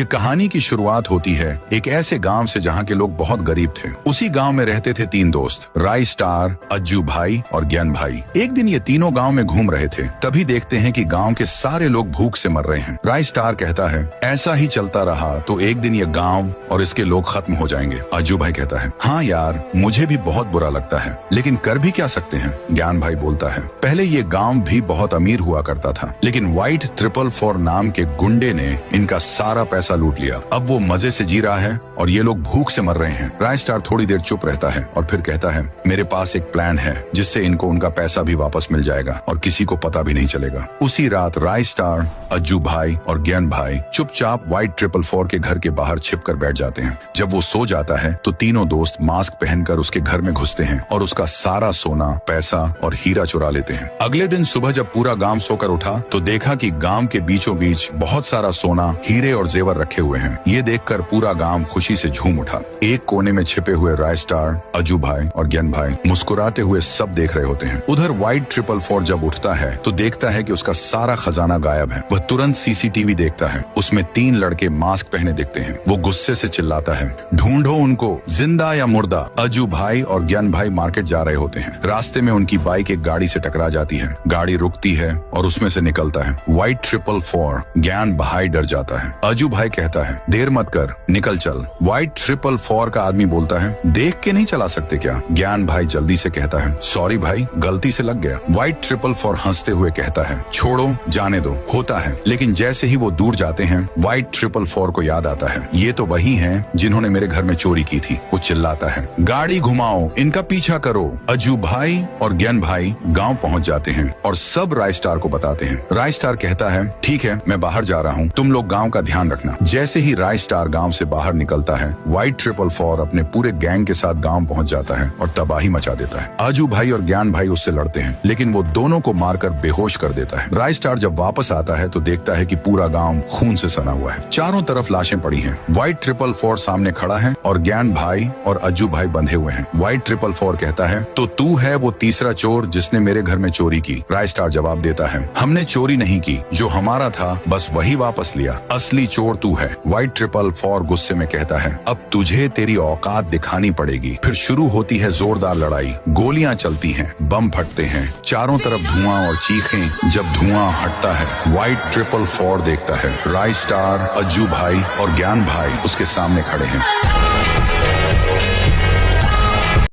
ये कहानी की शुरुआत होती है एक ऐसे गांव से जहां के लोग बहुत गरीब थे। उसी गांव में रहते थे 3 दोस्त, राय स्टार, अज्जू भाई और ज्ञान भाई। एक दिन ये तीनों गांव में घूम रहे थे, तभी देखते हैं कि गांव के सारे लोग भूख से मर रहे हैं। राय स्टार कहता है, ऐसा ही चलता रहा तो एक दिन ये गांव और इसके लोग खत्म हो जाएंगे। अज्जू भाई कहता है, हाँ यार, मुझे भी बहुत बुरा लगता है, लेकिन कर भी क्या सकते हैं। ज्ञान भाई बोलता है, पहले ये गांव भी बहुत अमीर हुआ करता था, लेकिन व्हाइट 444 नाम के गुंडे ने इनका सारा पैसा लूट लिया। अब वो मजे से जी रहा है और ये लोग भूख से मर रहे हैं। राय स्टार थोड़ी देर चुप रहता है और फिर कहता है, मेरे पास एक प्लान है जिससे इनको उनका पैसा भी वापस मिल जाएगा और किसी को पता भी नहीं चलेगा। उसी रात राय स्टार, अज्जू भाई और ज्ञान भाई चुपचाप व्हाइट 444 के घर के बाहर छिप कर बैठ जाते हैं। जब वो सो जाता है तो तीनों दोस्त मास्क पहनकर उसके घर में घुसते हैं और उसका सारा सोना, पैसा और हीरा चुरा लेते हैं। अगले दिन सुबह जब पूरा गांव सोकर उठा तो देखा कि गांव के बीचों बीच बहुत सारा सोना, हीरे और जेवर रखे हुए हैं। ये देखकर पूरा गांव खुशी से झूम उठा। एक कोने में छिपे हुए राय स्टार, अज्जू भाई और ज्ञान भाई मुस्कुराते हुए सब देख रहे होते हैं। उधर व्हाइट 444 जब उठता है तो देखता है कि उसका सारा खजाना गायब है। वह तुरंत सीसीटीवी देखता है, उसमें 3 लड़के मास्क पहने दिखते हैं। वो गुस्से से चिल्लाता है, ढूंढो उनको, जिंदा या मुर्दा। अज्जू भाई और ज्ञान भाई मार्केट जा रहे होते हैं। रास्ते में उनकी बाइक एक गाड़ी से टकरा जाती है। गाड़ी रुकती है और उसमें से निकलता है व्हाइट 444। ज्ञान भाई डर जाता है। अज्जू भाई कहता है, देर मत कर, निकल चल। व्हाइट 444 का आदमी बोलता है, देख के नहीं चला सकते क्या। ज्ञान भाई जल्दी से कहता है, सॉरी भाई, गलती से लग गया। व्हाइट 444 हंसते हुए कहता है, छोड़ो, जाने दो, होता है। लेकिन जैसे ही वो दूर जाते हैं व्हाइट 444 को याद आता है, ये तो वही हैं जिन्होंने मेरे घर में चोरी की थी। वो चिल्लाता है, गाड़ी घुमाओ, इनका पीछा करो। अज्जू भाई और ज्ञान भाई गांव पहुंच जाते हैं और सब राय स्टार को बताते हैं। राय स्टार कहता है, ठीक है, मैं बाहर जा रहा हूँ, तुम लोग गांव का ध्यान रखना। जैसे ही राय स्टार गांव से बाहर निकलता है व्हाइट 444 अपने पूरे गैंग के साथ गांव पहुंच जाता है और तबाही मचा देता है। अज्जू भाई और ज्ञान भाई उससे लड़ते हैं, लेकिन वो दोनों को मारकर बेहोश कर देता है। राय स्टार जब वापस आता है तो देखता है कि पूरा गांव खून से सना हुआ है। चारों तरफ लाशें पड़ी हैं। व्हाइट 444 सामने खड़ा है और ज्ञान भाई और अज्जू भाई बंधे हुए हैं। व्हाइट 444 कहता है, तो तू है वो तीसरा चोर जिसने मेरे घर में चोरी की। राय स्टार जवाब देता है, हमने चोरी नहीं की, जो हमारा था बस वही वापस लिया, असली चोर तू है। व्हाइट 444 गुस्से में कहता है, अब तुझे तेरी औकात दिखानी पड़ेगी। फिर शुरू होती है जोरदार लड़ाई। गोलियां चलती हैं, बम फटते हैं, चारों तरफ धुआं और चीखें। जब धुआं हटता है व्हाइट 444 देखता है राय स्टार, अज्जू भाई और ज्ञान भाई उसके सामने खड़े हैं।